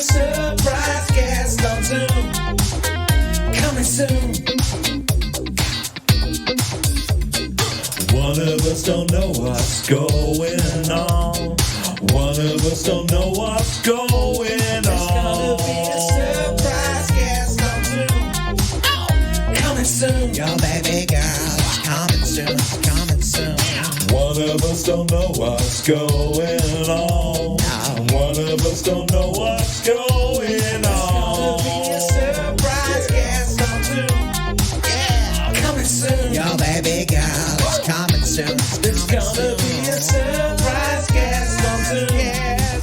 surprise guest on Zoom. Coming soon. One of us don't know what's going on. One of us don't know what's going on. There's gonna be a surprise guest on Zoom. Coming soon. Your baby girl is coming soon. Coming soon. One of us don't know what's going on. One of us don't know what's going on. There's gonna be a surprise guest on Zoom. Yeah. Coming soon. Your baby girl is coming soon. There's gonna be a surprise guest on Zoom. Yes.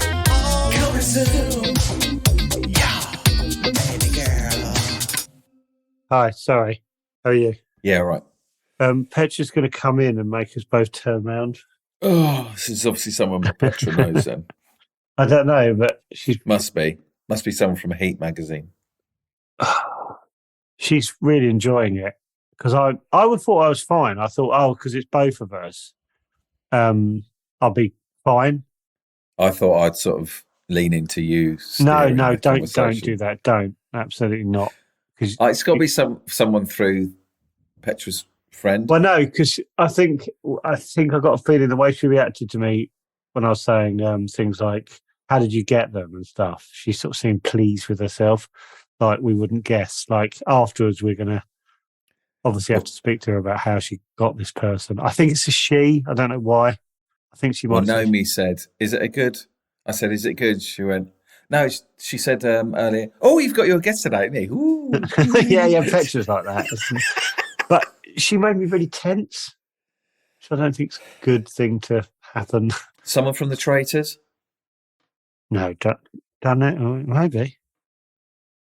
Coming soon. Yeah. Baby girl. Hi, sorry. How are you? Yeah, right. Petra's going to come in and make us both turn round. Oh, this is obviously someone Petra knows then. I don't know, but she's Must be someone from Heat magazine. she's really enjoying it because I would thought I was fine. I thought, because it's both of us, I'll be fine. I thought I'd sort of lean into you. No, steering the don't conversation. do that. Don't, absolutely not. Because It's got to be someone through Petra's friend. well, no, because I think I got a feeling the way she reacted to me when I was saying things like, "How did you get them?" and stuff. She sort of seemed pleased with herself, like we wouldn't guess. Like afterwards, we're gonna obviously have to speak to her about how she got this person. I think it's a she. I don't know why. I think she Well, might. Naomi said, "Is it a good?" I said, "Is it good?" She went, "No." She said earlier, "Oh, you've got your guest today, haven't you?" Ooh. yeah, Petra's like that. But she made me really tense, which I don't think is a good thing to happen. Someone from the Traitors. No, done it? Oh, maybe.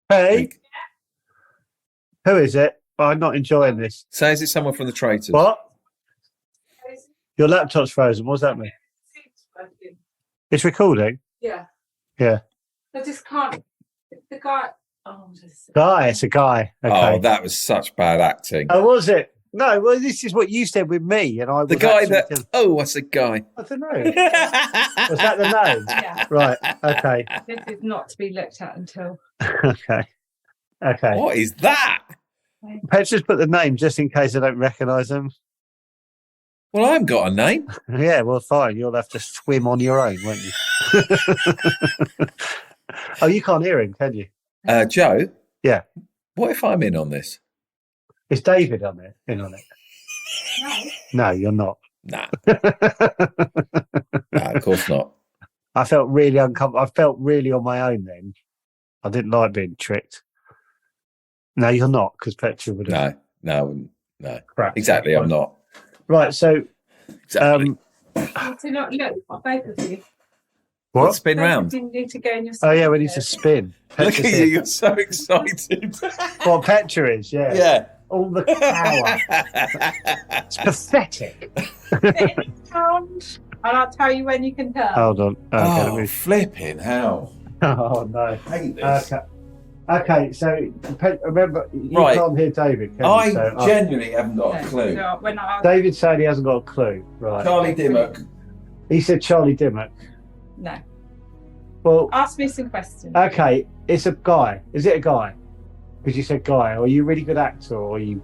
Hey, who is it? I'm not enjoying this. So is it someone from the Traitors? What? Your laptop's frozen. What does that mean? It's recording? Yeah. Yeah. I just can't. The guy. Oh, Guy, it's a guy. Okay. Oh, that was such bad acting. Oh, was it? No, well, this is what you said with me, and I was The guy actually that. Oh, what's a guy? I don't know. Was that the name? Yeah. Right. Okay. This is not to be looked at until. Okay. Okay. What is that? Let's just put the name just in case I don't recognise them. Well, I haven't got a name. Yeah, well, fine. You'll have to swim on your own, won't you? Oh, you can't hear him, can you? Joe? Yeah. What if I'm in on this? Is David on it? In on it? No, you're not. Nah. Nah, of course not. I felt really uncomfortable. I felt really on my own then. I didn't like being tricked. No, you're not, because Petra would have. No. Crap. Exactly, I'm not. Right, so. Exactly. To not look, both of you. What? Spin round. You need to go in your. Oh, yeah, we need to spin. Look Petra's at you, here. you're so excited. What Petra is, yeah. Yeah. All the power. It's pathetic. Pound, and I'll tell you when you can tell. Hold on. Okay, let Oh, me- flipping hell. Oh, no. I hate this. Okay, so remember, you Right. can't hear David, can I you? So, genuinely haven't got a No, clue. so when I David's saying he hasn't got a clue. Right. Charlie Dimmock. He said Charlie Dimmock. no, Well, ask me some questions. okay, it's a guy. Is it a guy? Because you said guy. Are you a really good actor, or are you...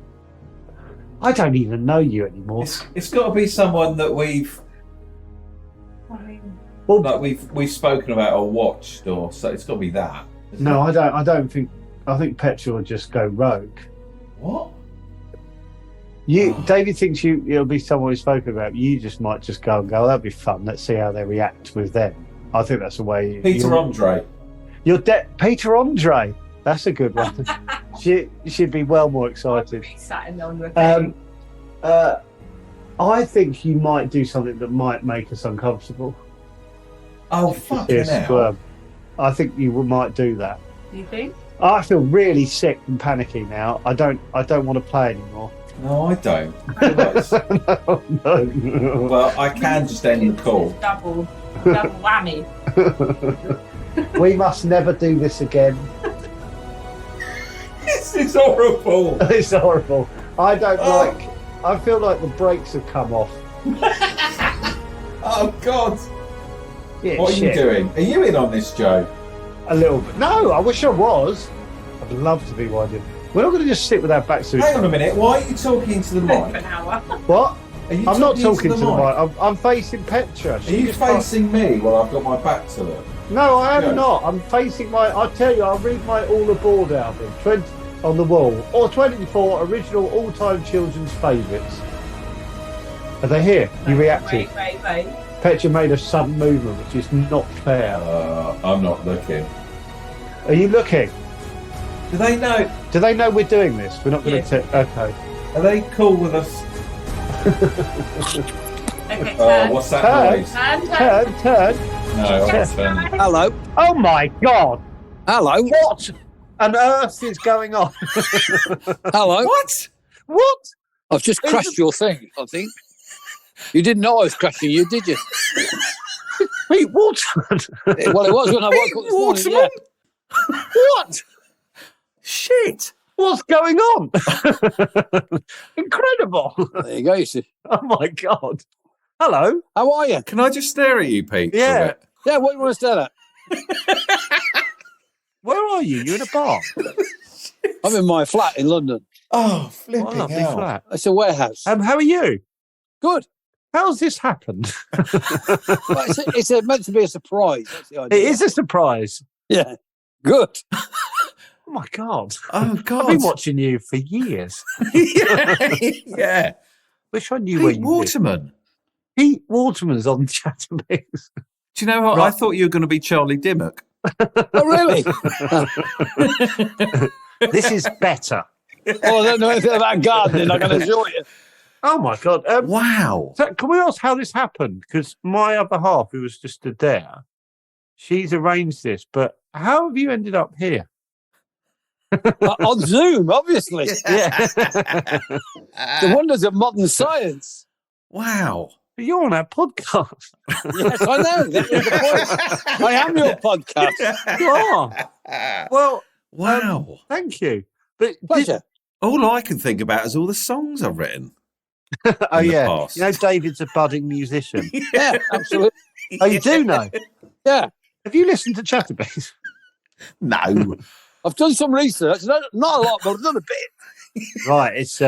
I don't even know you anymore. It's got to be someone that we've spoken about or watched, or so. It's got to be that. No, I don't. I don't think. I think Petra will just go rogue. What? David thinks it'll be someone we've spoken about. You just might just go and go. That'd be fun. Let's see how they react with them. I think that's the way. Peter Andre. Peter Andre. That's a good one. She'd be well more excited. Sat in on the thing. I think you might do something that might make us uncomfortable. Oh, fucking hell. I think you might do that. Do you think? I feel really sick and panicky now. I don't want to play anymore. No, I don't. No. Well, I can just end the call. Double whammy. We must never do this again. This is horrible. It's horrible. I don't like. I feel like the brakes have come off. Oh, God. Yeah, What are you doing? Are you in on this, Joe? A little bit. No, I wish I was. I'd love to be winding. We're not going to just sit with our backs to each Hang on other. a minute. Why are you talking into the For mic? an hour. What? Are you I'm not talking into to the mic. I'm facing Petra. Are you facing me while I've got my back to it? No, I am Yeah. not. I'm facing my. I'll tell you, I'll read my All Aboard album, 20 on the wall, or 24 original all-time children's favourites. Are they here? You reacted. Wait. Petra made a sudden movement, which is not fair. I'm not looking. Are you looking? Do they know? Do they know we're doing this? We're not going Yes. to. Okay. Are they cool with us? Okay, turn. What's that Turn. noise? Turn. No, I'm turning. Hello. Oh my God! Hello. What on earth is going on? Hello. What? What? I've just crashed your thing, I think. You didn't know I was crashing you, did you? Pete Waterman. Well, it was when I woke up this morning. Waterman? Yeah. What? Shit! What's going on? Incredible. There you go, you see. Oh my God. Hello. How are you? Can I just stare at you, Pete? for a Yeah. bit? Yeah, what do you want to stare at? Where are you? You're in a bar. I'm in my flat in London. Oh, What a flipping lovely hell. flat. It's a warehouse. How are you? Good. How's this happened? Well, it's meant to be a surprise. That's the It idea. is a surprise. Yeah. Good. Oh my God. Oh, God. I've been watching you for years. yeah. Wish I knew where Pete you lived. Waterman. Pete Waterman's on Chatterbox. Do you know what? Right. I thought you were going to be Charlie Dimmock. Oh, really? This is better. Oh, I don't know anything about gardening, I can assure you. Oh my God. Wow. So can we ask how this happened? Because my other half, who was just there, she's arranged this. But how have you ended up here? On Zoom, obviously. Yeah. The wonders of modern science. Wow. But you're on our podcast. Yes, I know. That was the point. I am your podcast. You are. Well, Wow. thank you. But Pleasure. All I can think about is all the songs I've written. oh in the yeah, past. you know David's a budding musician. Yeah, absolutely. Oh, you do know? Yeah. Have you listened to Chatterbox? No. I've done some research. Not a lot, but I've done a bit. Right. It's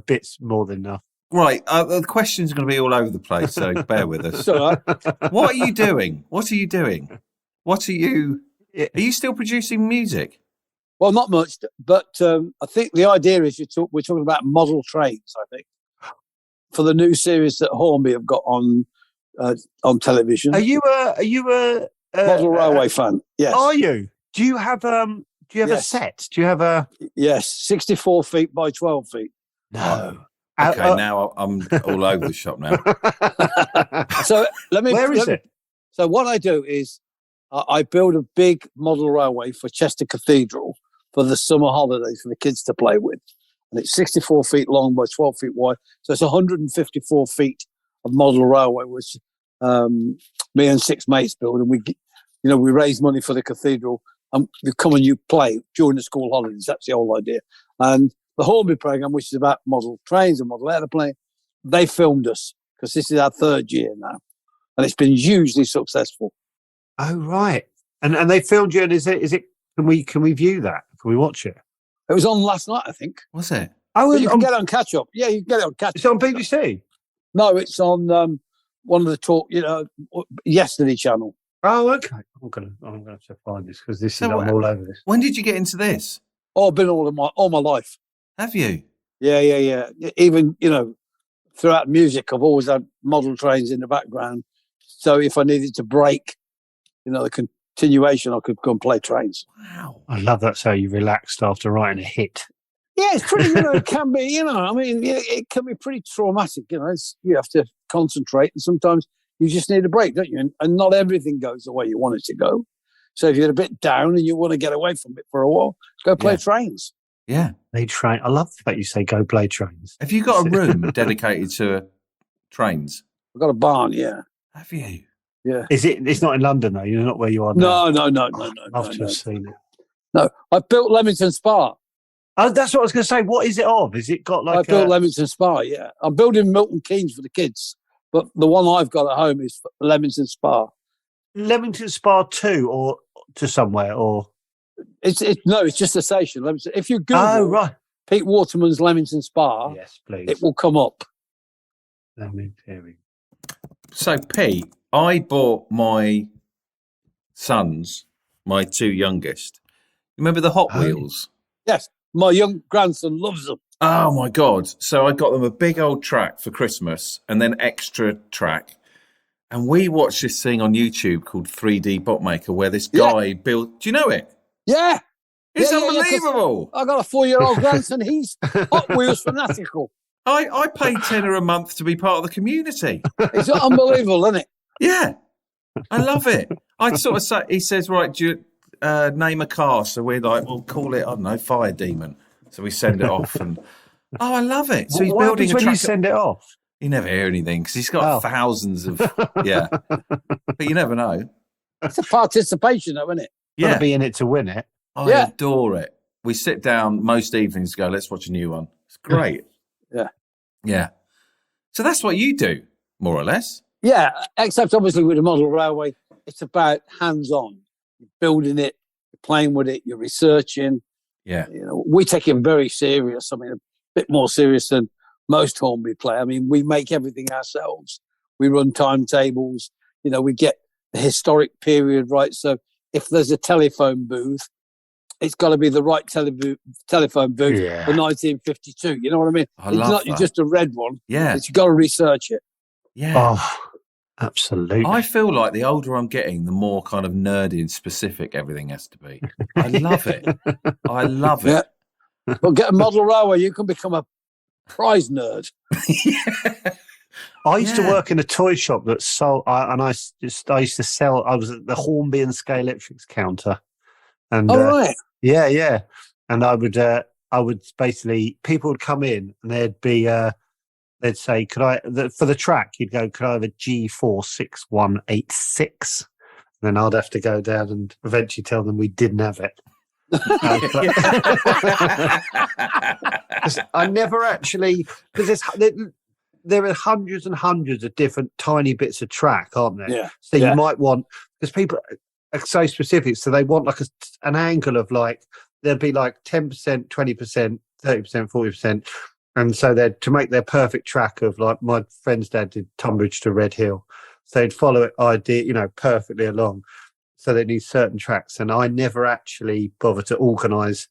bits more than enough. Right. The questions are going to be all over the place, so bear with us. It's all right. What are you doing? What are you doing? What are you... Yeah. Are you still producing music? Well, not much, but I think the idea is we're talking about model trains, I think, for the new series that Hornby have got on television. Are you a Model railway fan? Yes. Are you? Do you have a Yes. set? Do you have a? Yes, 64 feet by 12 feet. No. Okay, now I'm all over the shop now. So Where is it? So what I do is I build a big model railway for Chester Cathedral for the summer holidays for the kids to play with. And it's 64 feet long by 12 feet wide. So it's 154 feet of model railway, which me and six mates build. And we raise money for the cathedral. And you come and you play during the school holidays. That's the whole idea. And the Hornby program, which is about model trains and model airplanes, they filmed us because this is our third year now. And it's been hugely successful. Oh right. And they filmed you. And is it? Can we view that? Can we watch it? It was on last night, I think. What's it? Oh, But you can get it on catch up. Yeah, you can get it on catch it's on BBC. No, it's on one of the talk, yesterday channel. Oh, okay. I'm gonna have to find this because this So is I'm what- all over this. When did you get into this? Oh, I've been all my life. Have you? Yeah. Even, throughout music, I've always had model trains in the background. So if I needed to break, the continuation, I could go and play trains. Wow. I love that's how you relaxed after writing a hit. Yeah, it's pretty, it can be, it can be pretty traumatic, you have to concentrate and sometimes you just need a break, don't you? And not everything goes the way you want it to go. So if you're a bit down and you want to get away from it for a while, go play Yeah. trains. Yeah. They train. I love the fact you say go play trains. Have you got a room dedicated to trains? I've got a barn, yeah. Have you? Yeah. Is it? It's not in London though. You're not where you are now. No. I'd love to no. have seen it. No, I built Leamington Spa. Oh, that's what I was going to say. What is it of? Is it got I like built Leamington Spa, yeah. I'm building Milton Keynes for the kids, but the one I've got at home is Leamington Spa. Leamington Spa 2 or to somewhere or? It's just a station. If you Google Oh, right. Pete Waterman's Leamington Spa, Yes, please. it will come up. Leamington. So, Pete, I bought my sons, my two youngest. Remember the Hot Wheels? Yes, my young grandson loves them. Oh my God. So I got them a big old track for Christmas and then extra track. And we watched this thing on YouTube called 3D Botmaker where this guy built. Do you know it? Yeah. It's unbelievable. I got a 4-year-old grandson. He's Hot Wheels fanatical. I paid £10 a month to be part of the community. It's unbelievable, isn't it? Yeah. I love it. I sort of say, he says, right, do you name a car? So we're like, we'll call it, I don't know, Fire Demon. So we send it off and, I love it. So he's building a when track. you send it off? You never hear anything because he's got thousands of, but you never know. It's a participation, though, isn't it? Got Yeah. to be in it to win it. I adore it. We sit down most evenings, go, let's watch a new one. It's great. Yeah. Yeah. So that's what you do, more or less. Yeah, except obviously with the model railway, it's about hands-on. You're building it, you're playing with it, you're researching. Yeah. You know, we take it very serious. I mean, a bit more serious than most Hornby play. I mean, we make everything ourselves. We run timetables. You know, we get the historic period right. So if there's a telephone booth, it's got to be the right telephone booth for 1952. You know what I mean? I it's love not that. just a red one. Yeah. You've got to research it. Yeah. Oh, absolutely. I feel like the older I'm getting, the more kind of nerdy and specific everything has to be. I love it. I love it. Yeah. Well, get a model railway, you can become a prize nerd. I used to work in a toy shop that sold, I used to sell. I was at the Hornby and Scale Electrics counter, and right. yeah, and I would basically, people would come in and they'd say, "Could I for the track?" You'd go, "Could I have a G46186?" And then I'd have to go down and eventually tell them we didn't have it. I never actually, because there are hundreds and hundreds of different tiny bits of track, aren't there? Yeah. So you might want, because people are so specific, so they want like an angle of like, there'd be like 10%, 20%, 30%, 40%. And so they'd, to make their perfect track of, like, my friend's dad did Tunbridge to Red Hill. So they'd follow it, perfectly along. So they need certain tracks. And I never actually bothered to organise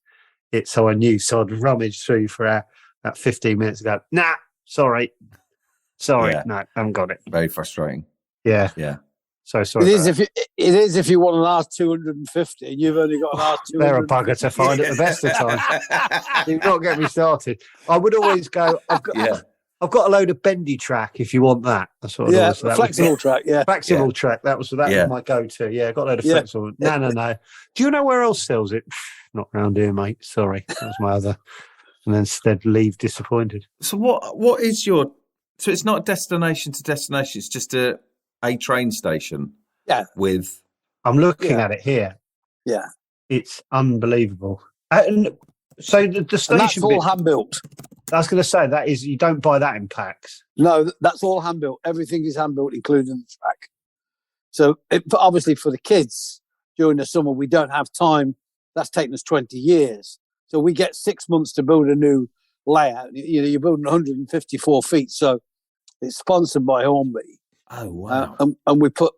it, so I knew. So I'd rummage through for about 15 minutes and go, nah, sorry, Yeah. no, I haven't got it. Very frustrating. Yeah. Yeah. So sorry. It is if you want an R250 and you've only got an R200. They're a bugger to find at the best of times. Do not get me started. I would always go, I've got a load of bendy track if you want that. That's what I'd always say. Flexible track, yeah. Flexible track. That was my go-to. Yeah, I got a load of flexible. No. Do you know where else sells it? Not round here, mate. Sorry. That was my other. And then instead leave disappointed. So what is your, so it's not destination to destination, it's just a train station. Yeah. With. I'm looking at it here. Yeah. It's unbelievable. And so the station. And that's all hand built. I was going to say, that is, you don't buy that in packs. No, that's all hand built. Everything is hand built, including the track. So obviously for the kids during the summer, we don't have time. That's taken us 20 years. So we get 6 months to build a new layout. You know, you're building 154 feet. So it's sponsored by Hornby. Oh, wow. And we put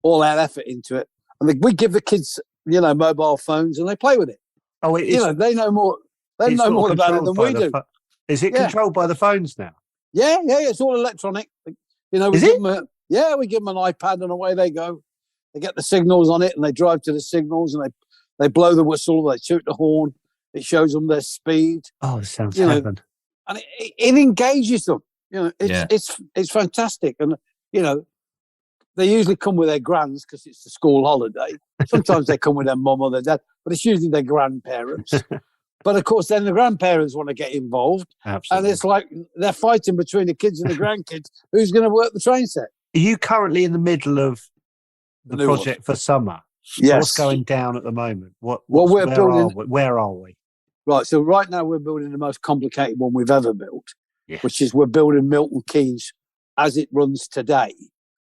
all our effort into it. And we give the kids, mobile phones and they play with it. Oh, it is. They know more. They know more about it than we do. Is it controlled by the phones now? Yeah. It's all electronic. Is it? We give them an iPad and away they go. They get the signals on it and they drive to the signals and they blow the whistle, they shoot the horn. It shows them their speed. Oh, it sounds heaven. And it engages them. It's fantastic. And, they usually come with their grands because it's the school holiday. Sometimes they come with their mum or their dad, but it's usually their grandparents. But, of course, then the grandparents want to get involved. Absolutely. And it's like they're fighting between the kids and the grandkids. Who's going to work the train set? Are you currently in the middle of the project for summer? Yes. What's going down at the moment? Where are we? Right, so right now we're building the most complicated one we've ever built, Yes. which is we're building Milton Keynes as it runs today.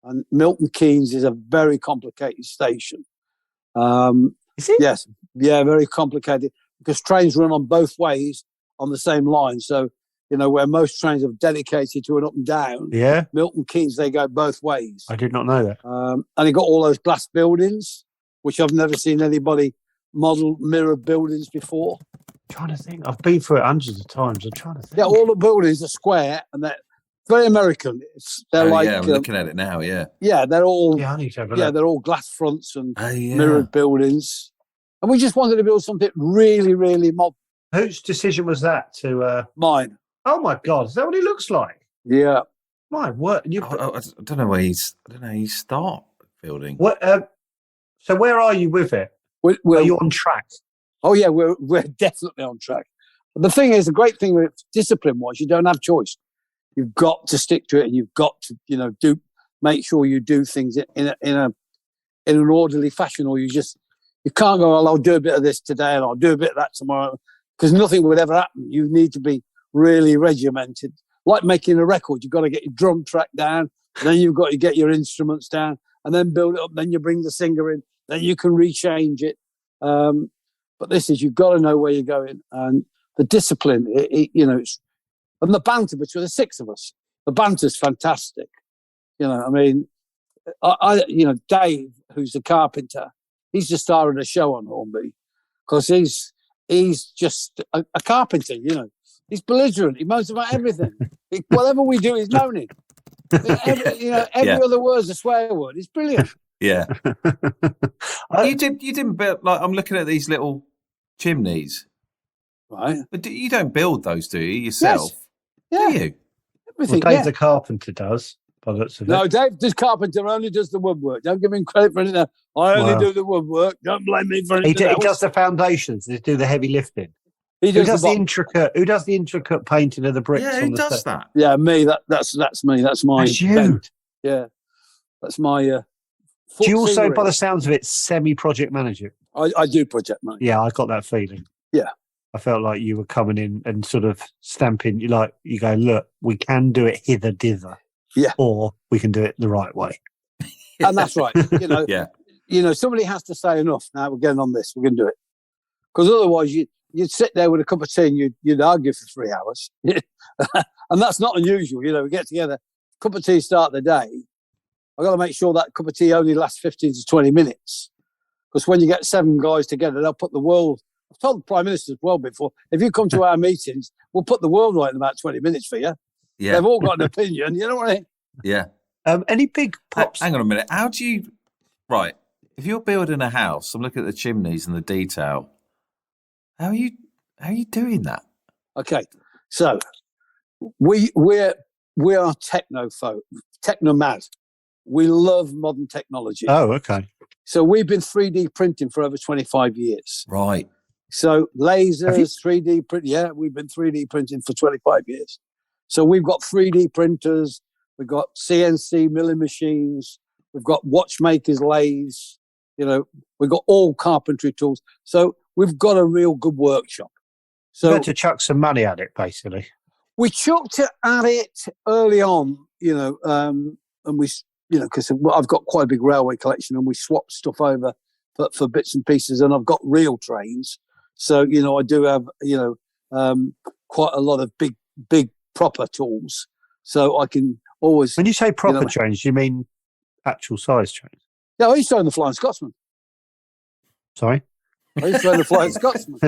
And Milton Keynes is a very complicated station. Is it? Yes, yeah, very complicated because trains run on both ways on the same line. So, where most trains are dedicated to an up and down, Yeah. Milton Keynes, they go both ways. I did not know that. And they got all those glass buildings, which I've never seen anybody model mirror buildings before. I'm trying to think. I've been through it hundreds of times. I'm trying to think. Yeah, all the buildings are square and they're very American. They're like, I'm looking at it now. Yeah. Yeah, they're all. Yeah, I need to have a Yeah, look. they're all glass fronts and Yeah. mirrored buildings. And we just wanted to build something really, really modern. Whose decision was that to... Mine. Oh, my God. Is that what he looks like? Yeah. My word. I don't know where he's. I don't know. You start building. What, so where are you with it? We're Are you on track? Oh, yeah, we're definitely on track. But the thing is, the great thing with discipline was you don't have choice. You've got to stick to it, and you've got to, make sure you do things in an orderly fashion, or you can't go, well, I'll do a bit of this today and I'll do a bit of that tomorrow, because nothing would ever happen. You need to be really regimented. Like making a record, you've got to get your drum track down, then you've got to get your instruments down, and then build it up. Then you bring the singer in, then you can rechange it. But this is, you've got to know where you're going, and the discipline. It's, and the banter between the six of us. The banter's fantastic. Dave, who's the carpenter, he's the star of the show on Hornby because he's just a carpenter. He's belligerent. He moans about everything. Whatever we do, he's moaning. Every other word's a swear word. It's brilliant. Yeah. You didn't build, like, I'm looking at these little chimneys. Right. But you don't build those, do you, yourself? Yes. Yeah. Do you? Everything. Well, Dave the carpenter does. By the looks of it. No, Dave the carpenter only does the woodwork. Don't give him credit for anything. I only do the woodwork. Don't blame me for anything. He does the foundations. They do the heavy lifting. Who does the intricate painting of the bricks? Yeah, who does that? Yeah, me. That's me. That's my. That's you. Bent. Yeah, that's my. Do you also, by the sounds of it, semi-project manager? I do project manage. Yeah, I got that feeling. Yeah, I felt like you were coming in and sort of stamping. You go, look, we can do it hither dither. Yeah, or we can do it the right way. And that's right. Yeah. Somebody has to say enough. Now we're getting on this. We're going to do it, because otherwise you'd sit there with a cup of tea and you'd argue for 3 hours, and that's not unusual. We get together, cup of tea, start the day. I've got to make sure that cup of tea only lasts 15 to 20 minutes, because when you get 7 guys together, they'll put the world. I've told the Prime Minister as well before, if you come to our meetings, we'll put the world right in about 20 minutes for you. Yeah. They've all got an opinion, you know what I mean? Yeah. Any big pops? Hang on a minute. How do you... Right. If you're building a house, I'm looking at the chimneys and the detail. How are you doing that? Okay. So we are techno mad. We love modern technology. Oh, okay. So we've been 3D printing for over 25 years. Right. So lasers, 3D print. Yeah, we've been 3D printing for 25 years. So we've got 3D printers, we've got CNC milling machines, we've got watchmakers lathes, we've got all carpentry tools. So we've got a real good workshop. So you had to chuck some money at it, basically. We chucked at it early on, and we, because I've got quite a big railway collection, and we swapped stuff over for bits and pieces, and I've got real trains. So, I do have, quite a lot of big proper tools. So I can always... When you say proper trains, you mean actual size trains? Yeah, I used to own the Flying Scotsman. Sorry? I used to own the Flying Scotsman.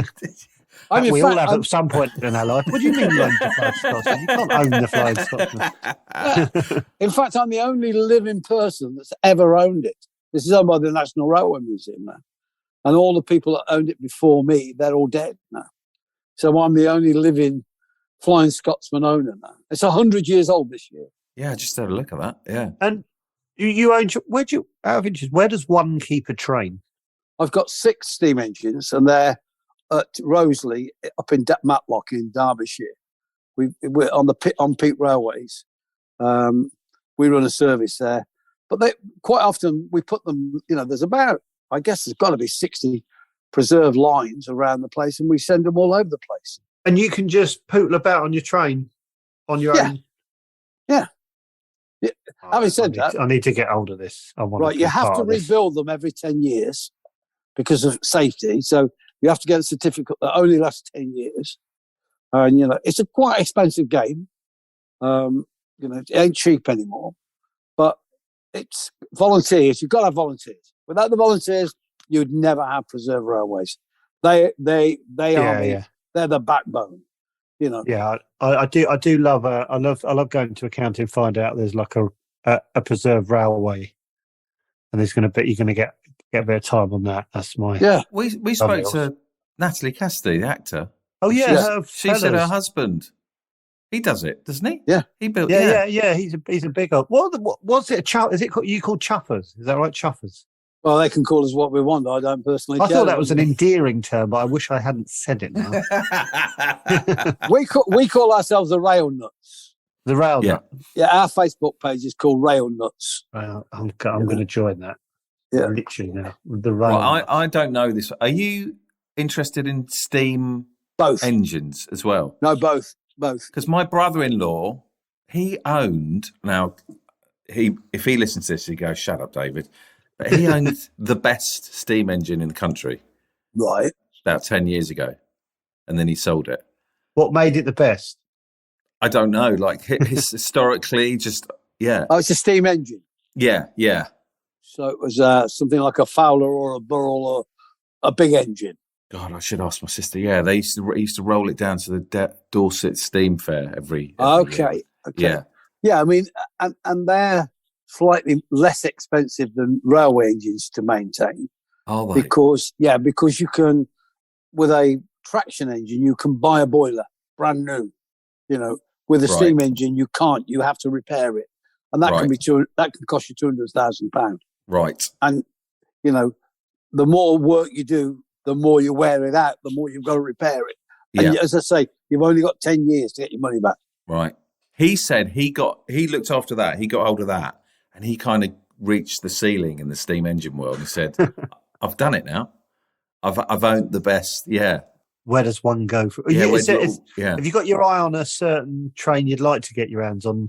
We all have at some point in our life. What do you mean you own the Flying Scotsman? You can't own the Flying Scotsman. In fact, I'm the only living person that's ever owned it. This is owned by the National Railway Museum now. And all the people that owned it before me, they're all dead now. So I'm the only living Flying Scotsman owner now. It's 100 years old this year. Yeah, just had a look at that. Yeah. And you own... out of interest, where does one keep a train? I've got 6 steam engines, and they're at Roseley up in Matlock in Derbyshire. We're on Peak Railways. We run a service there, but quite often we put them. There's about, I guess, there's got to be 60 preserved lines around the place, and we send them all over the place. And you can just pootle about on your train on your own. Yeah. Having said that, I need to get hold of this. Right, you have to rebuild them every 10 years. because of safety. So you have to get a certificate that only lasts 10 years. And, it's a quite expensive game. It ain't cheap anymore. But it's volunteers. You've got to have volunteers. Without the volunteers, you'd never have preserved railways. They are they're the backbone. Yeah, I do love. I love going to a county and find out there's like a preserved railway, and you're going to get a bit of time on that. That's my We spoke to Natalie Cassidy, the actor. Oh yeah, she said her husband. He does it, doesn't he? Yeah, he built. Yeah. He's a big old. What's it? Is it you called Chuffers? Is that right, Chuffers? Well, they can call us what we want. I don't personally. I thought that was an endearing term, but I wish I hadn't said it now. we call ourselves the Rail Nuts. The Rail Nuts. Yeah, our Facebook page is called Rail Nuts. I'm going to join that. Yeah, literally now. The Rail. Well, I don't know this. Are you interested in steam engines as well? No, both. Because my brother-in-law, he owned. Now, if he listens to this, he goes, "Shut up, David." But he owned the best steam engine in the country. Right. About 10 years ago. And then he sold it. What made it the best? I don't know. Like historically, Oh, it's a steam engine. Yeah. So it was something like a Fowler or a Burrell or a big engine. God, I should ask my sister. Yeah, they used to roll it down to the Dorset Steam Fair every Okay. year. Yeah, I mean, and they're slightly less expensive than railway engines to maintain. Oh, right. Because you can, with a traction engine, you can buy a boiler brand new. With a steam engine, you can't. You have to repair it, and that can cost you £200,000. Right. And the more work you do, the more you wear it out, the more you've got to repair it. And as I say, you've only got 10 years to get your money back. Right. He said he looked after that. He got hold of that, and he kind of reached the ceiling in the steam engine world. He said, "I've done it now. I've owned the best." Yeah. Where does one go? Have you got your eye on a certain train you'd like to get your hands on?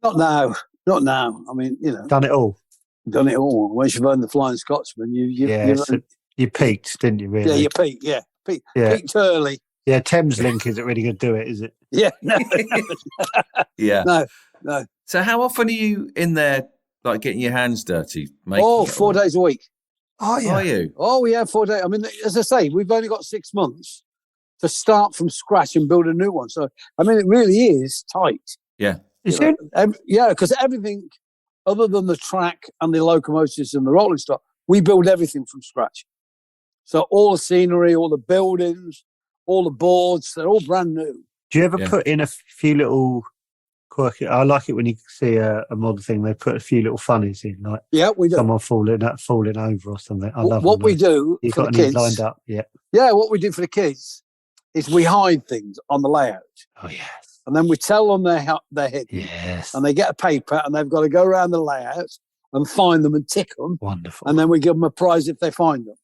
Not now. I mean, done it all. Once you've earned the Flying Scotsman, you peaked, didn't you? Really? Yeah, you peaked. Yeah, peaked early. Yeah, Thameslink isn't really going to do it, is it? Yeah, no. Yeah, no. So, how often are you in there, like getting your hands dirty? 4 days a week. Oh, yeah. Are you? Oh, yeah, 4 days. I mean, as I say, we've only got 6 months to start from scratch and build a new one. So, I mean, it really is tight. Yeah. Is it? Because everything other than the track and the locomotives and the rolling stock, we build everything from scratch. So all the scenery, all the buildings, all the boards, they're all brand new. Do you ever put in a few little quirky? I like it when you see a model thing. They put a few little funnies in, like we do. Someone falling over or something. I love what we do. You for got the any kids, lined up? Yeah. Yeah, what we do for the kids is we hide things on the layout. Oh yes. And then we tell them they're hidden. Yes. And they get a paper and they've got to go around the layout and find them and tick them. Wonderful. And then we give them a prize if they find them.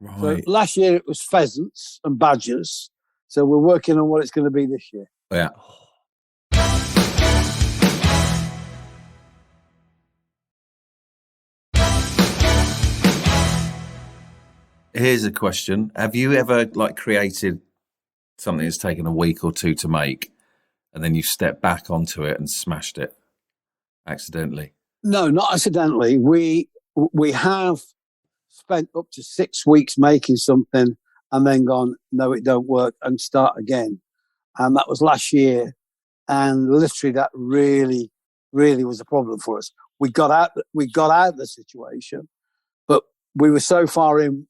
Right. So last year it was pheasants and badgers. So we're working on what it's going to be this year. Yeah. Here's a question. Have you ever created something that's taken a week or two to make and then you step back onto it and smashed it accidentally? No, not accidentally. We have spent up to 6 weeks making something and then gone, no, it don't work, and start again. And that was last year. And literally that really, really was a problem for us. We got out of the situation, but we were so far in,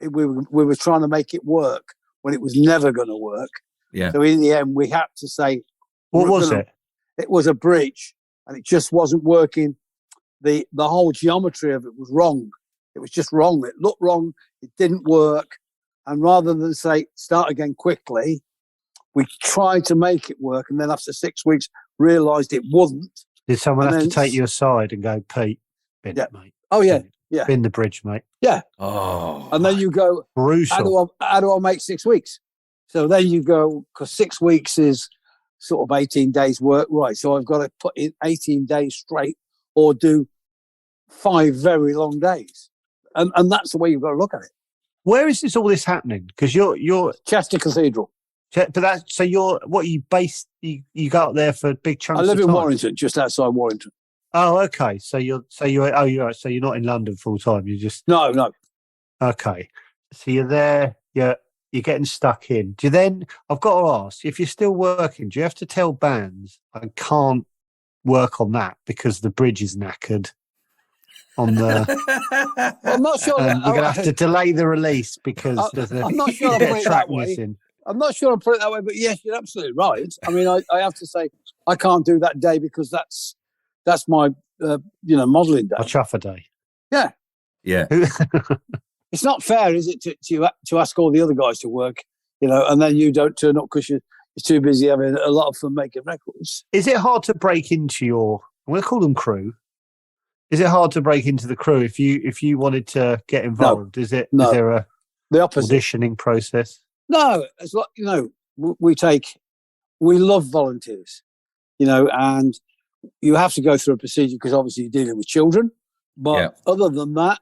we were trying to make it work when it was never going to work. Yeah. So in the end, we had to say, what was it? It was a bridge, and it just wasn't working. The whole geometry of it was wrong. It was just wrong. It looked wrong. It didn't work. And rather than say, start again quickly, we tried to make it work. And then after 6 weeks, realised it wouldn't. Did someone have to take you aside and go, Pete, bin it, mate? Oh, yeah. Yeah. Bin the bridge, mate. Yeah. Oh. And then you go, brutal. How do I make 6 weeks? So then you go, because 6 weeks is sort of 18 days work. Right. So I've got to put in 18 days straight or do 5 very long days. and that's the way you've got to look at it. Where is all this happening? Because you're Chester Cathedral. but that's so you're what you based you go up there for big chunks. I live of in time? Warrington, just outside Warrington. Oh, okay. So you're right. So you're not in London full time. You're just No. okay. So you're there. You're getting stuck in. Do you then? I've got to ask, if you're still working, do you have to tell bands I can't work on that because the bridge is knackered? On the, I'm not sure. we're going to have to delay the release because I'm not sure I bit put of it track that way. missing. I'm not sure I put it that way, but yes, you're absolutely right. I mean, I have to say I can't do that day because that's my modelling day. A chuffer day. Yeah. Yeah. It's not fair, is it, to ask all the other guys to work, and then you don't turn up because you're too busy having a lot of fun making records. Is it hard to break into your? I'm going to call them crew. Is it hard to break into the crew if you wanted to get involved? No. Is there The opposite. auditioning process? No, it's like we love volunteers, and you have to go through a procedure because obviously you're dealing with children. But other than that,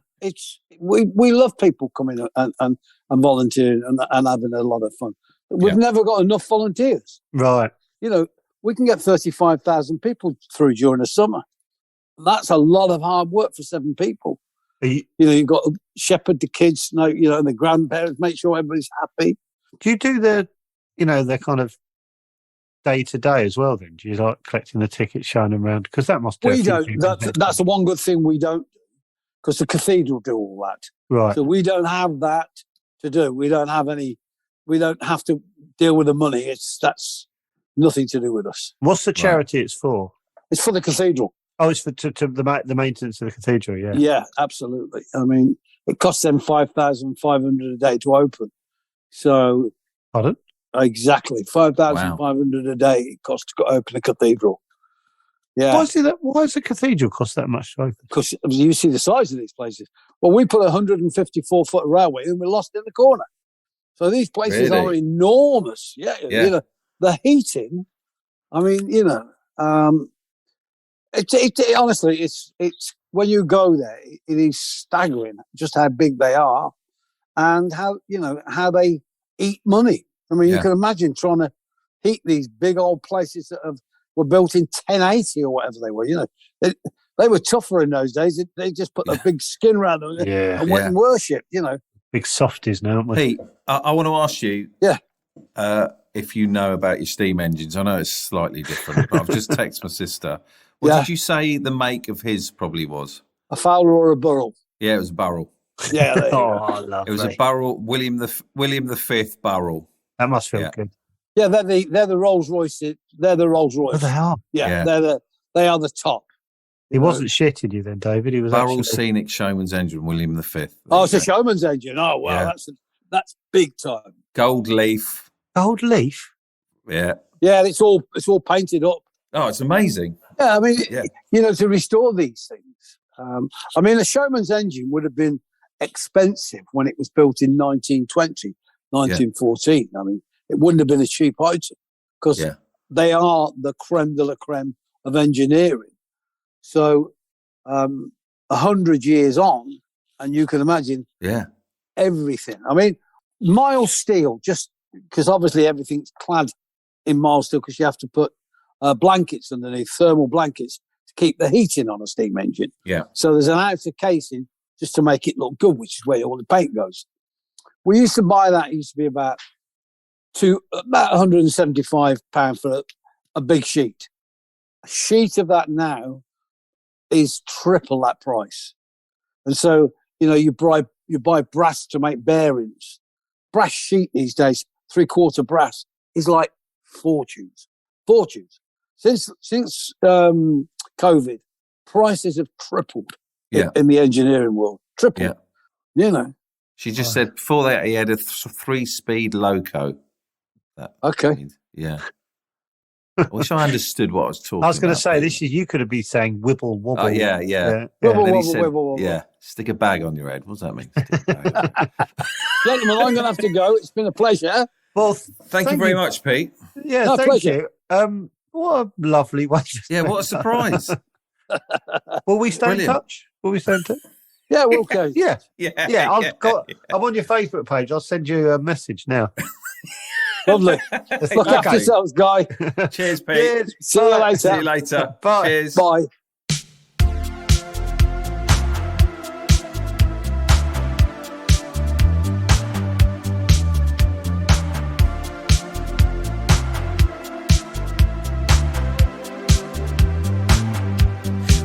we love people coming and volunteering and having a lot of fun. We've never got enough volunteers. Right. We can get 35,000 people through during the summer. That's a lot of hard work for 7 people. You've got to shepherd the kids, and the grandparents, make sure everybody's happy. Do you do the kind of day to day as well? Then do you like collecting the tickets, showing them around? Because that must. We don't. That's the one good thing we don't, because the cathedral do all that. Right. So we don't have that to do. We don't have any. We don't have to deal with the money. That's nothing to do with us. What's the charity it's for? It's for the cathedral. Oh, it's for the maintenance of the cathedral. Yeah. Yeah, absolutely. I mean, it costs them $5,500 a day to open. So, pardon? Exactly, $5,500 a day it costs to open a cathedral. Yeah. Why does the cathedral cost that much to open? Because you see the size of these places. Well, we put a 154-foot railway and we lost in the corner. So these places are enormous. Yeah. The heating. I mean, honestly, it's when you go there, it is staggering just how big they are and how they eat money. I mean, you can imagine trying to heat these big old places that were built in 1080 or whatever they were. They were tougher in those days. They just put a big skin around them and went and worshipped. Big softies now, aren't we? Pete, I want to ask you. Yeah. If you know about your steam engines, I know it's slightly different, but I've just texted my sister. What did you say the make of his probably was? A Fowler or a Burrell? Yeah, it was a Burrell. Yeah, there you go. I love it. Was a Burrell, William V Burrell. That must feel good. Yeah, they're the Rolls Royce. They're the Rolls Royce. Oh, they are. Yeah, they are the top. He wasn't shitting you then, David. He was Burrell Scenic Showman's Engine, William V. Oh, it's a Showman's engine. Oh, wow, that's big time. Gold leaf. Gold leaf. Yeah. Yeah, it's all painted up. Oh, it's amazing. Yeah, I mean, to restore these things. I mean, a Showman's engine would have been expensive when it was built in 1920, 1914. I mean, it wouldn't have been a cheap item because they are the creme de la creme of engineering. So, 100 years on, and you can imagine everything. I mean, mild steel, just because obviously everything's clad in mild steel because you have to put blankets underneath, thermal blankets, to keep the heating on a steam engine. Yeah. So there's an outer casing just to make it look good, which is where all the paint goes. We used to buy that. It used to be about £175 for a big sheet. A sheet of that now is triple that price. And so, you buy brass to make bearings. Brass sheet these days, 3/4 brass, is like fortunes. Since COVID, prices have tripled in the engineering world. Tripled. Yeah. She just said before that he had a 3-speed loco. Okay. Means, yeah. I wish I understood what I was talking about. I was going to say, you could have been saying wibble wobble. Oh, yeah. Wibble, Then he wobble, said, wibble, wobble. yeah, stick a bag on your head. What does that mean? Gentlemen, I'm going to have to go. It's been a pleasure. Well, thank you very much, Pete. Yeah, No, thank pleasure. you. What a lovely way. Yeah, what a surprise. Will we stay in Brilliant. touch? Will we stay in touch? Yeah, we're okay. Yeah. Yeah, I'm on your Facebook page. I'll send you a message now. Lovely. Look after Okay. yourselves, Guy. Cheers, Pete. Cheers. See you Bye. later. See you later. Bye. Cheers. Bye.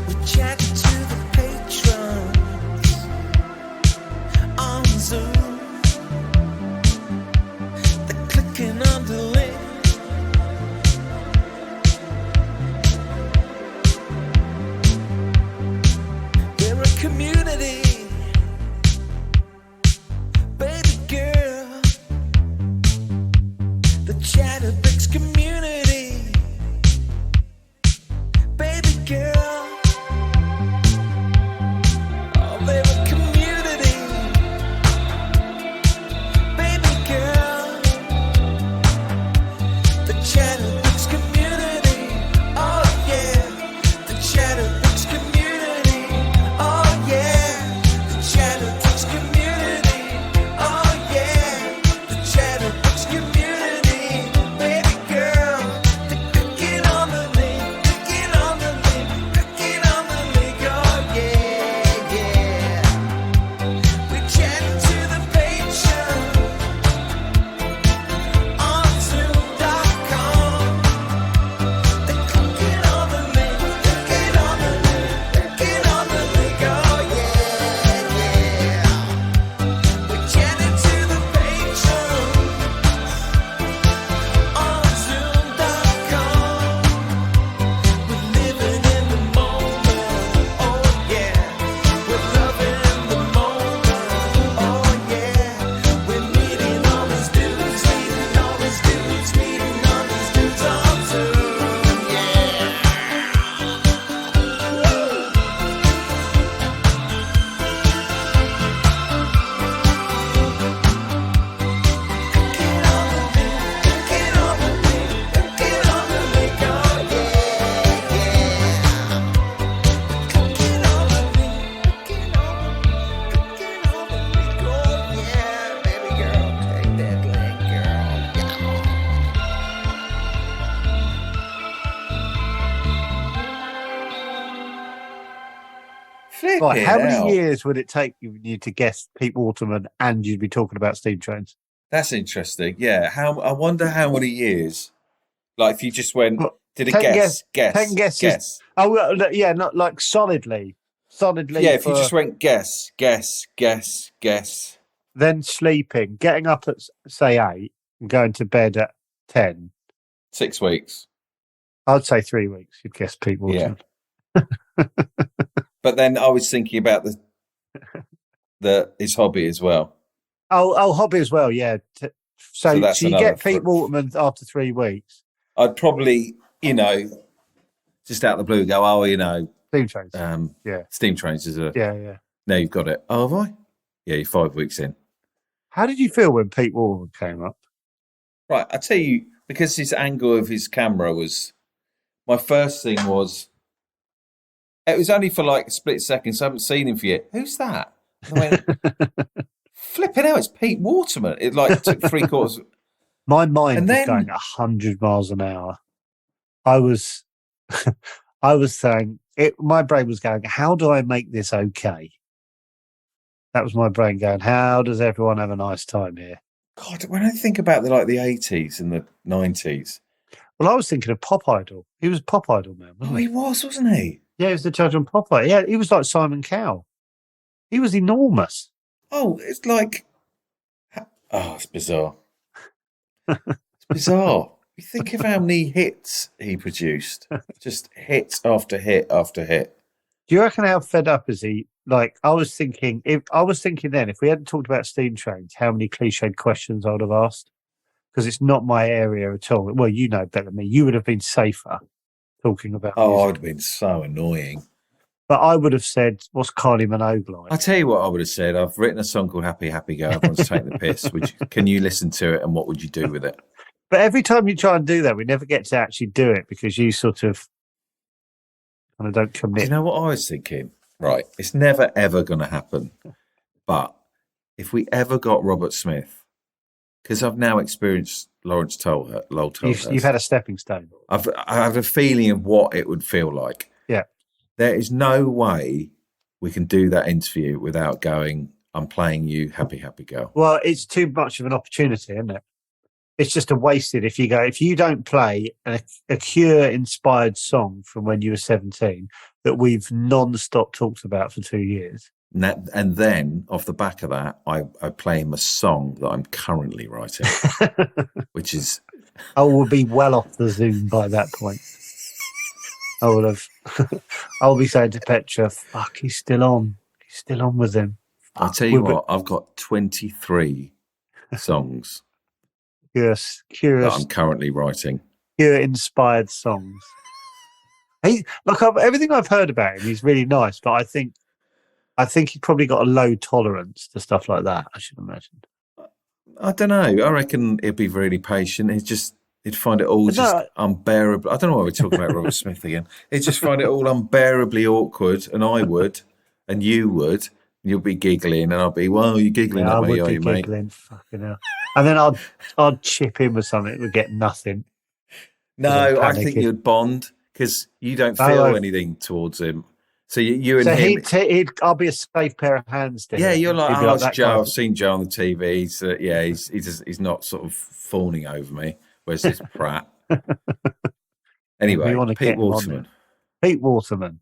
We chat to the patrons on Zoom. They're clicking on the link. We're a community, baby girl. The Chatterbox community, baby girl. Oh, they're a community, baby girl. The Chatterbox community, oh yeah. The Chatterbox community, oh yeah. The Chatterbox community, oh yeah. The Chatterbox community, baby girl. They're clicking on the link, clicking on the link, clicking on the link, oh yeah, yeah. We chatting to the patron on Zoom.com. They're clicking on the link, clicking on the link, clicking on the link, oh yeah, yeah. We chatting to the patron on Zoom.com. We're living in the moment, oh yeah. We're loving the moment, oh yeah. We're meeting all these dudes, meeting all these dudes, meeting all these dudes on Zoom, yeah. Clicking on the link, clicking on the link, clicking on the link, oh yeah, yeah. Clicking on the link, clicking on the link, oh yeah, baby girl, take that link, girl. Flipping Right, how hell. many years would it take you to guess Pete Waterman and you'd be talking about steam trains? That's interesting. Yeah. I wonder how many years. Like if you just went, Well, did a 10 guess. 10 guesses. Oh, well, yeah, not like solidly. Solidly. Yeah, if you for- just went guess. Then sleeping, getting up at, say, 8 and going to bed at 10. 6 weeks. I'd say 3 weeks, you'd guess Pete Waterman. But then I was thinking about his hobby as well. Oh, hobby as well, yeah. So So that's you another get Pete Waterman after 3 weeks. I'd probably, just out of the blue go, Steam trains. Yeah. steam trains is a. Yeah. No, you've got it. Oh, have I? Yeah, you're 5 weeks in. How did you feel when Pete Waterman came up? Right, I tell you, because his angle of his camera was, my first thing was, it was only for like a split second, so I haven't seen him for yet. Who's that? And I went, flipping out, it's Pete Waterman. It like took 3/4. My mind And was then- going 100 miles an hour. I was saying, my brain was going, how do I make this okay? That was my brain going, how does everyone have a nice time here? God, when I think about the 80s and the 90s. Well, I was thinking of Pop Idol. He was Pop Idol, man. Oh, Wasn't he? he was, wasn't he? Yeah, he was the judge on Pop Idol. Yeah, he was like Simon Cowell. He was enormous. Oh, it's like, it's bizarre. It's bizarre. You think of how many hits he produced. Just hit after hit after hit. Do you reckon how fed up is he? Like, I was thinking then, if we hadn't talked about steam trains, how many cliched questions I would have asked? Because it's not my area at all. Well, you know better than me. You would have been safer talking about Oh, I music. would have been so annoying. But I would have said, what's Kylie Minogue like? I tell you what I would have said. I've written a song called Happy Happy Go. Everyone's taking the piss. Can you listen to it and what would you do with it? But every time you try and do that, we never get to actually do it because you sort of kind of don't Do commit. you know what I was thinking? right, it's never ever going to happen. But if we ever got Robert Smith, because I've now experienced Lawrence Tolhurst, You've had a stepping stone. I have a feeling of what it would feel like. Yeah. There is no way we can do that interview without going, I'm playing you Happy, Happy Girl. Well, it's too much of an opportunity, isn't it? It's just a wasted if you don't play a Cure-inspired song from when you were 17 that we've non-stop talked about for 2 years. And then, off the back of that, I play him a song that I'm currently writing, which is... I will be well off the Zoom by that point. I will have... I'll be saying to Petra, fuck, he's still on. He's still on with him. I'll tell you what, I've got 23 songs Curious. that I'm currently writing. Cure-inspired songs. Everything I've heard about him, he's really nice, but I think he's probably got a low tolerance to stuff like that, I should imagine. I don't know. I reckon he'd be really patient. He'd find it all just unbearable. I don't know why we're talking about Robert Smith again. He'd just find it all unbearably awkward, and I would, and you would. You'll be giggling, and I'll be, well, you're giggling at me, are you, mate? Giggling, fucking hell. And then I'd chip in with something that would get nothing. No, I think you'd bond because you don't feel anything towards him. So you and him. I'll be a safe pair of hands to him. Yeah, you're like, oh, it's Joe. Guy. I've seen Joe on the TV. He's not sort of fawning over me. Where's this prat? Anyway, Pete Waterman. Pete Waterman.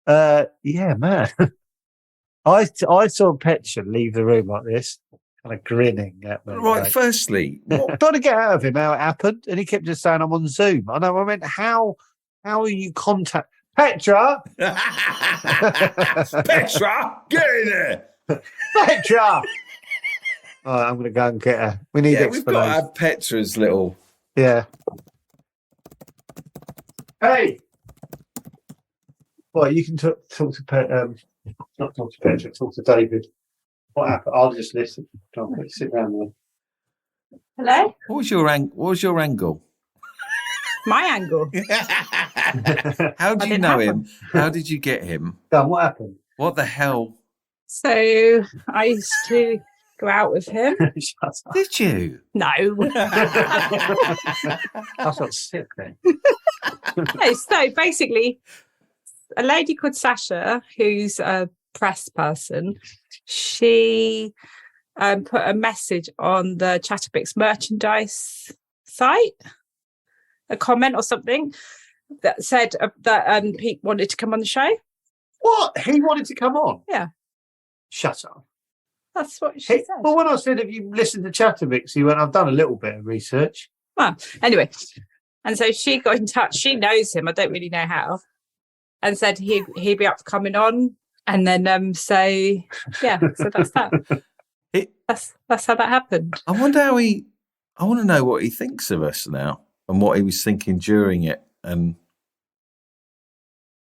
Yeah, man. I saw Petra leave the room like this, kind of grinning at me. Right, like, firstly, trying to get out of him how it happened, and he kept just saying, I'm on Zoom. I know, I meant, how are you contact... Petra! Petra, get in there! Petra! All right, I'm going to go and get her. We need we've got to have Petra's little... Yeah. Hey! Well, you can talk to not talk to Petra, talk to David. What happened? I'll just listen. Don't sit down there. Hello? What was your angle? My angle. How do you know him? How did you get him? What happened? What the hell? So I used to go out with him. Shut up. Did you? No. I got sick then. No, so basically, a lady called Sasha, who's a press person, she put a message on the Chatterbix merchandise site, a comment or something that said that Pete wanted to come on the show. What? He wanted to come on? Yeah. Shut up. That's what she said. Well, when I said, have you listened to Chatterbix? He went, I've done a little bit of research. Well, anyway. And so she got in touch. She knows him. I don't really know how. And said he'd be up for coming on. And then so that's that. That's how that happened. I wonder I want to know what he thinks of us now and what he was thinking during it. And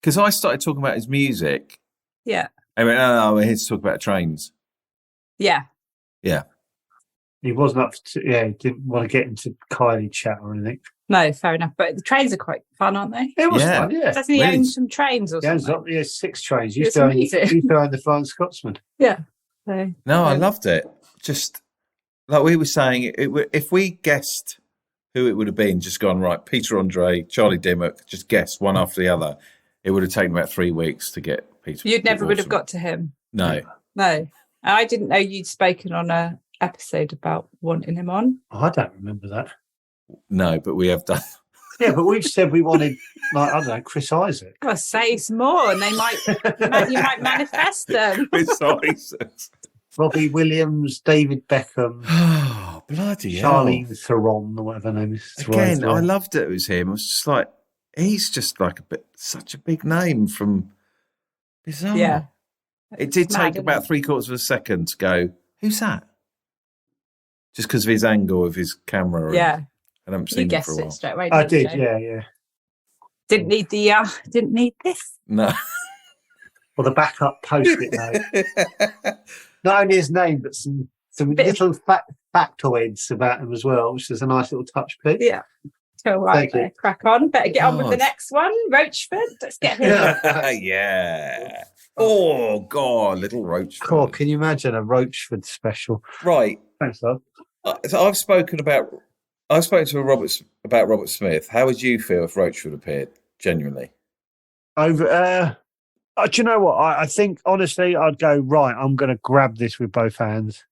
because I started talking about his music. Yeah. I mean, no, we're here to talk about trains. Yeah. Yeah. He wasn't up to, he didn't want to get into Kylie chat or anything. No, fair enough. But the trains are quite fun, aren't they? It was fun, yeah. Doesn't he own some trains or something? Yeah, 6 trains. Used to own the Flying Scotsman. Yeah. So, no, I loved it. Just like we were saying, if we guessed who it would have been, just gone, right, Peter Andre, Charlie Dimmock, just guess one after the other, it would have taken about 3 weeks to get Peter. You'd never would have got to him. No. I didn't know you'd spoken on a episode about wanting him on. Oh, I don't remember that. No, but we have done. Yeah, but we've said we wanted, like, I don't know, Chris Isaac. Well, say some more, and they you might manifest them. Chris Isaac. Robbie Williams, David Beckham, Oh, bloody Charlize Theron, or whatever her name is. Again, I loved it. It was him. I was just like, he's just like such a big name from Bizarre. Yeah. It did take about 3/4 of a second to go, who's that? Just because of his angle of his camera. Yeah. I haven't You seen him guessed for a while. it straight away. I did, you? yeah. Didn't need this. No. Or the backup post-it note. Not only his name, but some little factoids about him as well, which is a nice little touch pick. Yeah. All right, Thank you. there, crack on. Better get on with the God. next one. Roachford. Let's get him. Yeah. Oh God, little Roachford. Cool. Can you imagine a Roachford special? Right. Thanks, love. So I've spoken to Robert Smith. How would you feel if Roachford appeared? Genuinely. Over. Do you know what? I think honestly, I'd go right. I'm going to grab this with both hands.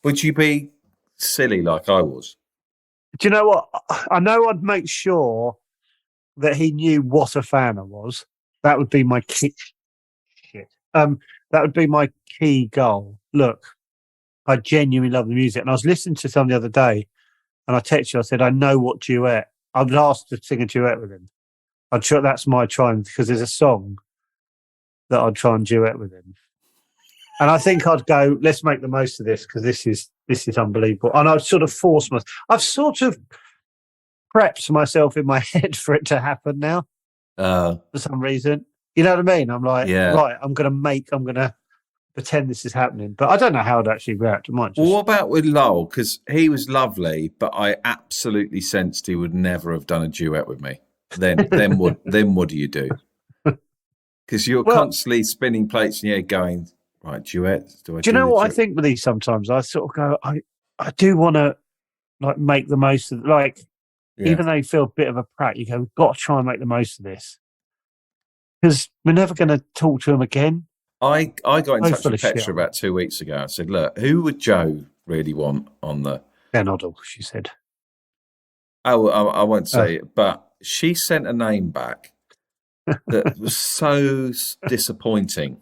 Would you be silly like I was? Do you know what? I know I'd make sure that he knew what a fan I was. That would be my key. Shit. That would be my key goal. Look, I genuinely love the music, and I was listening to some the other day, and I texted you. I said, I know what duet. I'd asked to sing a duet with him. I'm sure that's my trying because there's a song that I'd try and duet with him. And I think I'd go, let's make the most of this because this is unbelievable. And I've sort of forced myself. I've sort of prepped myself in my head for it to happen now for some reason. You know what I mean? I'm like, right, I'm going to pretend this is happening. But I don't know how I'd actually react. I might just... Well, what about with Lowell? Because he was lovely, but I absolutely sensed he would never have done a duet with me. Then what do you do? Because you're constantly spinning plates in your head going, right, duet. Do you know what I think with these sometimes? I sort of go, I do want to like make the most of even though you feel a bit of a prat, you go, we've got to try and make the most of this. Because we're never going to talk to him again. I got in touch with shit. Petra about 2 weeks ago. I said, look, who would Joe really want on the... Ben Oddle, she said. Oh, I won't say it, but she sent a name back that was so disappointing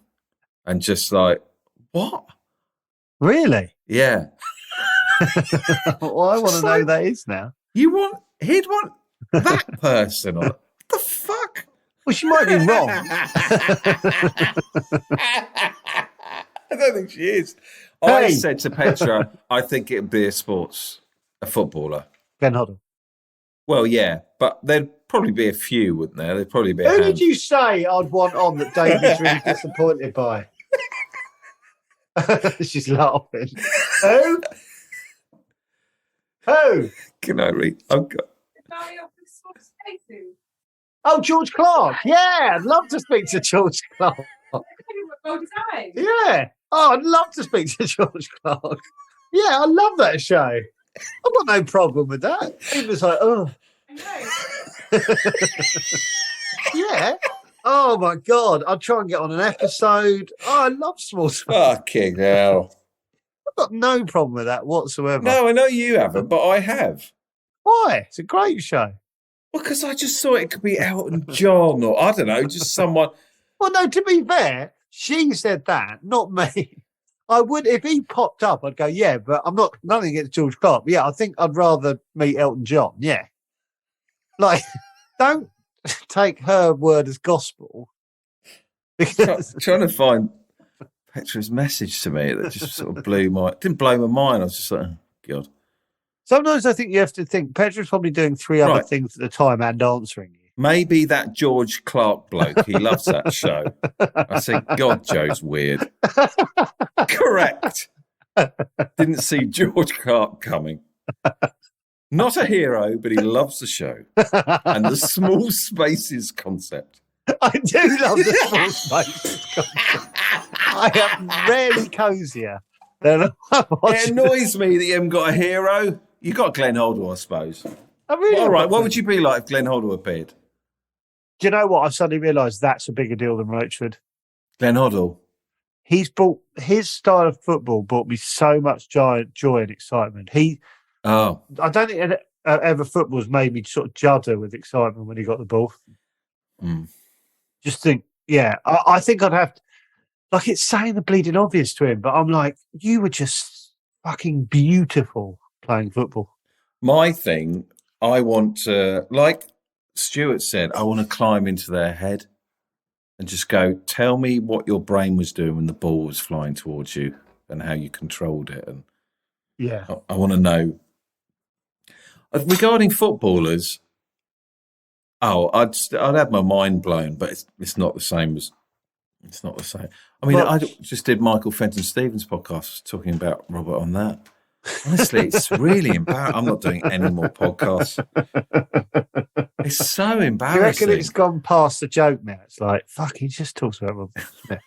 and just like, what? Really? Yeah. Well, I want to know who that is now. He'd want that person on it. What the fuck? Well, she might be wrong. I don't think she is. Hey. I said to Petra, I think it'd be a footballer. Ben Oddle. Well, yeah, but there'd probably be a few, wouldn't there? There'd probably be a Who hand. did you say I'd want on that David's really disappointed by? She's laughing. Who? Who? Can I read? I've got... Oh, George Clark. Yeah, I'd love to speak to George Clark. Yeah. Oh, I'd love to speak to George Clark. Yeah, I love that show. I've got no problem with that. He was like, oh. Yeah. Oh, my God. I'll try and get on an episode. Oh, I love Small Talk. Fucking hell. I've got no problem with that whatsoever. No, I know you haven't, but I have. Why? It's a great show. Well, because I just thought it could be Elton John or, I don't know, just someone... Well, no, to be fair, she said that, not me. I would, if he popped up, I'd go, yeah, but I'm not, nothing against George Clark. But yeah, I think I'd rather meet Elton John. Yeah. Like, don't take her word as gospel. Because Trying to find Petra's message to me that just sort of didn't blow my mind. I was just like, oh, God. sometimes I think you have to think Petra's probably doing three other things at the time and answering you. Maybe that George Clark bloke, he loves that show. I think, God, Joe's weird. Correct. Didn't see George Clark coming. Not a hero, but he loves the show. And the small spaces concept. I do love the small spaces concept. I am rarely cozier than It annoys me that you haven't got a hero. You got Glenn Hoddle, I suppose. All right, what would you be like if Glenn Hoddle appeared? Do you know what? I've suddenly realised that's a bigger deal than Roachford. Glenn Hoddle. He's brought his style of football brought me so much joy and excitement. I don't think ever football's made me sort of judder with excitement when he got the ball. Mm. Just think, I think I'd have to, like, it's saying the bleeding obvious to him, but I'm like, you were just fucking beautiful playing football. My thing, I want to, like Stuart said, I want to climb into their head and just go, tell me what your brain was doing when the ball was flying towards you and how you controlled it. And I want to know. Regarding footballers, I'd have my mind blown, but it's not the same as. I mean, I just did Michael Fenton Stevens' podcast talking about Robert on that. Honestly, it's really embarrassing. I'm not doing any more podcasts. It's so You embarrassing. reckon it's gone past the joke now? It's like, fuck, he just talks about Robert Smith.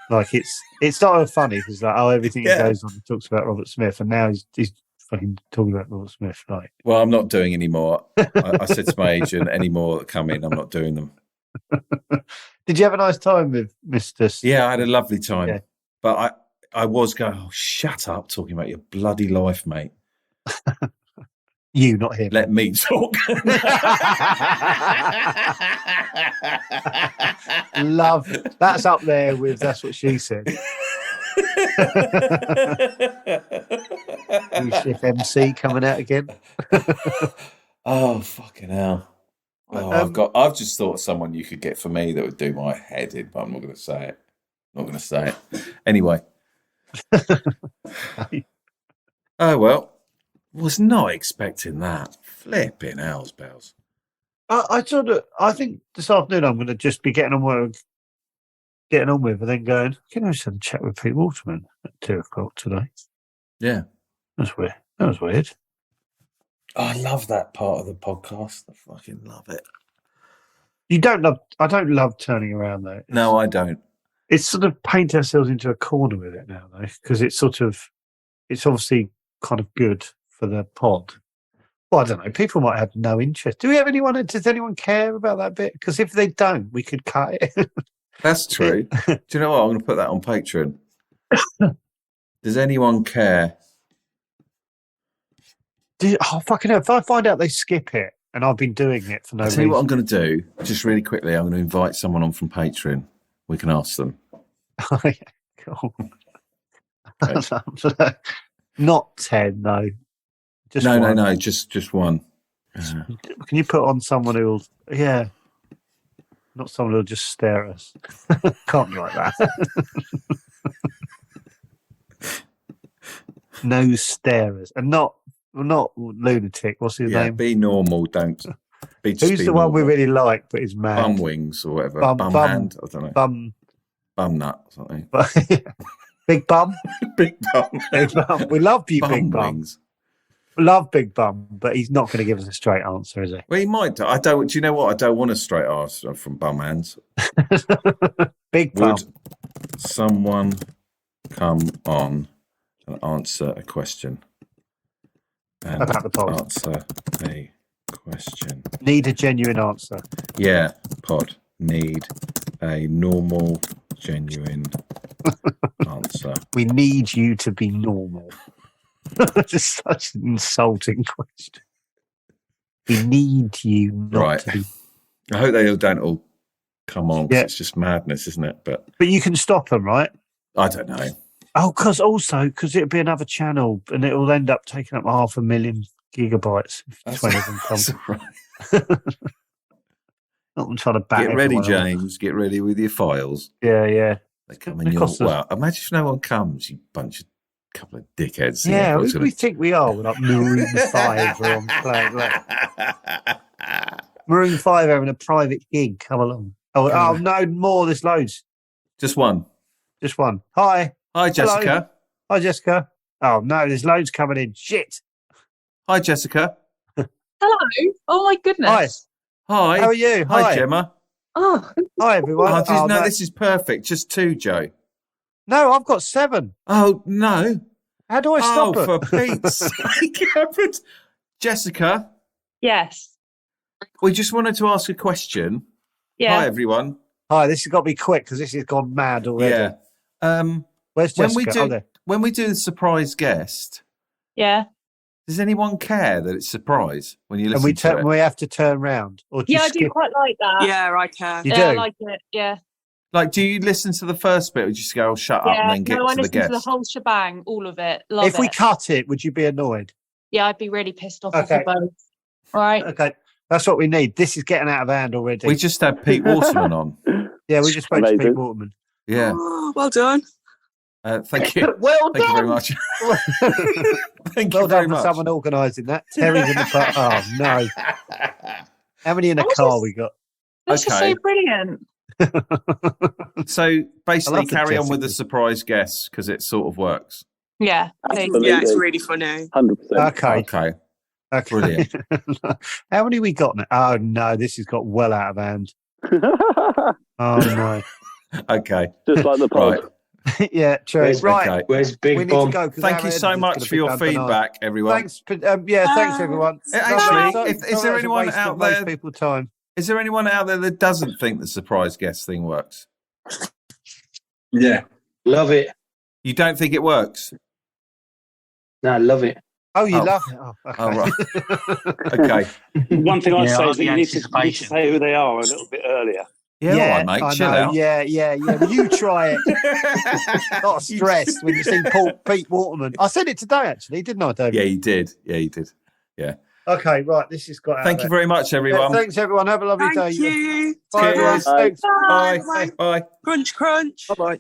Like, it's not funny because, like, everything he goes on, he talks about Robert Smith, and now he's fucking talking about Robert Smith. Like, Well, I'm not doing any more. I said to my agent, any more that come in, I'm not doing them. did you have a nice time with Mr. Yeah, I had a lovely time. Yeah. But I was going, oh, shut up talking about your bloody life, mate. You, not him. Let me talk. Love. That's up there with That's What She Said. If MC coming out again. Oh, fucking hell. Oh, I've just thought of someone you could get for me that would do my head in, but I'm not going to say it. Not going to say it. Anyway. Oh, well. Was not expecting that. Flipping hell's bells. I think this afternoon I'm going to just be getting on with, and then going, can I just have a chat with Pete Waterman at 2:00 today? Yeah. That's weird. That was weird. Oh, I love that part of the podcast. I fucking love it. I don't love turning around though. No, I don't. It's sort of paint ourselves into a corner with it now though, because it's obviously kind of good for the pod. Well, I don't know. People might have no interest. Does anyone care about that bit? Because if they don't, we could cut it. That's true. Do you know what? I'm going to put that on Patreon. Does anyone care? Fucking hell. If I find out they skip it and I've been doing it for no I'll reason. tell you what I'm going to do, just really quickly. I'm going to invite someone on from Patreon. We can ask them. Cool. Okay. Not 10, no. Just No, one. just one. Can you put on someone who'll, not someone who'll just stare at us? Can't be like that. No starers. And not lunatic. What's his name? Be normal. Don't be. Who's the one we really like but is mad? Bum wings or whatever. Bum Hand. I don't know. Bum nut or something. Big bum. Big bum. Big bum. We love you, Big Bum. Wings. We love Big Bum, but he's not going to give us a straight answer, is he? Well, he might. Do you know what? I don't want a straight answer from bum hands. Big Bum. Would someone come on and answer a question? And About the pod. Answer a question. Need a genuine answer. Yeah, pod. Need a normal, genuine answer. We need you to be normal. Just such an insulting question. We need you not to be. I hope they all don't all come on. 'Cause Yeah. It's just madness, isn't it? But But you can stop them, right? I don't know. Oh, because it'll be another channel and it will end up taking up 500,000 gigabytes if 20 of them come. That's all right. Not trying to back Get ready, everyone up. James. Get ready with your files. Yeah. They come It in your. costs us- Well, imagine if no one comes, you couple of dickheads. Yeah, Everyone's we think we are. We're like Maroon 5 or on playing. Maroon 5 having a private gig. Come along. Oh, no, more. There's loads. Just one. Just one. Hi. Hi, Jessica. Hello. Hi, Jessica. Oh, no, there's loads coming in. Shit. Hi, Jessica. Hello. Oh my goodness. Hi. How are you? Hi, Gemma. Oh, Hi, everyone. No, this is perfect. Just two, Joe. No, I've got 7. Oh, no. How do I stop it? For Pete's sake. Jessica, yes. we just wanted to ask a question. Yeah. Hi, everyone. Hi, this has got to be quick because this has gone mad already. Yeah. Where's When Jessica? we do, when we do the surprise guest, Yeah. does anyone care that it's surprise when you listen And to it? we have to turn round. Or Yeah, I just do skip. quite like that. Yeah, I can. You yeah, I do? like it. Yeah. Like, do you listen to the first bit or just go, shut up Yeah. and then get No, I to the listen to the guest? whole shebang, all of it. Love If we it. cut it, would you be annoyed? Yeah, I'd be really pissed off Okay. if we both. Right. Okay, that's what we need. This is getting out of hand already. We just had Pete Waterman on. Yeah, we just spoke to Amazing. Pete Waterman. Yeah. Oh, well done. Thank you. Well Thank you very done. much. Thank Well you very done for much. someone organising that. Terry's in the car. Oh no! How many in a I was car just- we got? That's just Okay. so brilliant. So basically, I love the carry on with the Jessica. surprise guests because it sort of works. Yeah, please. Absolutely. Yeah, it's really funny. 100%. Okay. Okay. Brilliant. How many we got now? Oh no, this has got well out of hand. Oh no. Okay. Just like the pod. Right. Yeah, true. Where's- Right. Okay. Where's We Big need to Bob? go. 'cause Thank our you so editor's much gonna for be your done tonight. feedback, everyone. Thanks, thanks everyone. Actually, Sorry, is there that was a anyone waste out of most there- people's time. Is there anyone out there that doesn't think the surprise guest thing works? Yeah. Love it. You don't think it works? No, love it. Oh, you Oh. love it. Oh, okay. Oh, right. Okay. One thing I'd Yeah, say I is that you like need the to anticipation. say who they are a little bit earlier. Yeah, all right, mate. I Chill know. out. Yeah. Well, you try it. Not stressed when you see Pete Waterman. I said it today, actually, didn't I, David? Yeah, you did. Yeah, you did. Yeah. Okay, right. This has got out Thank of you it. very much, everyone. Thanks, everyone. Have a lovely Thank day. you. Bye, everyone. Cheers. Thanks. Bye. Bye. Bye. Crunch, crunch. Bye-bye.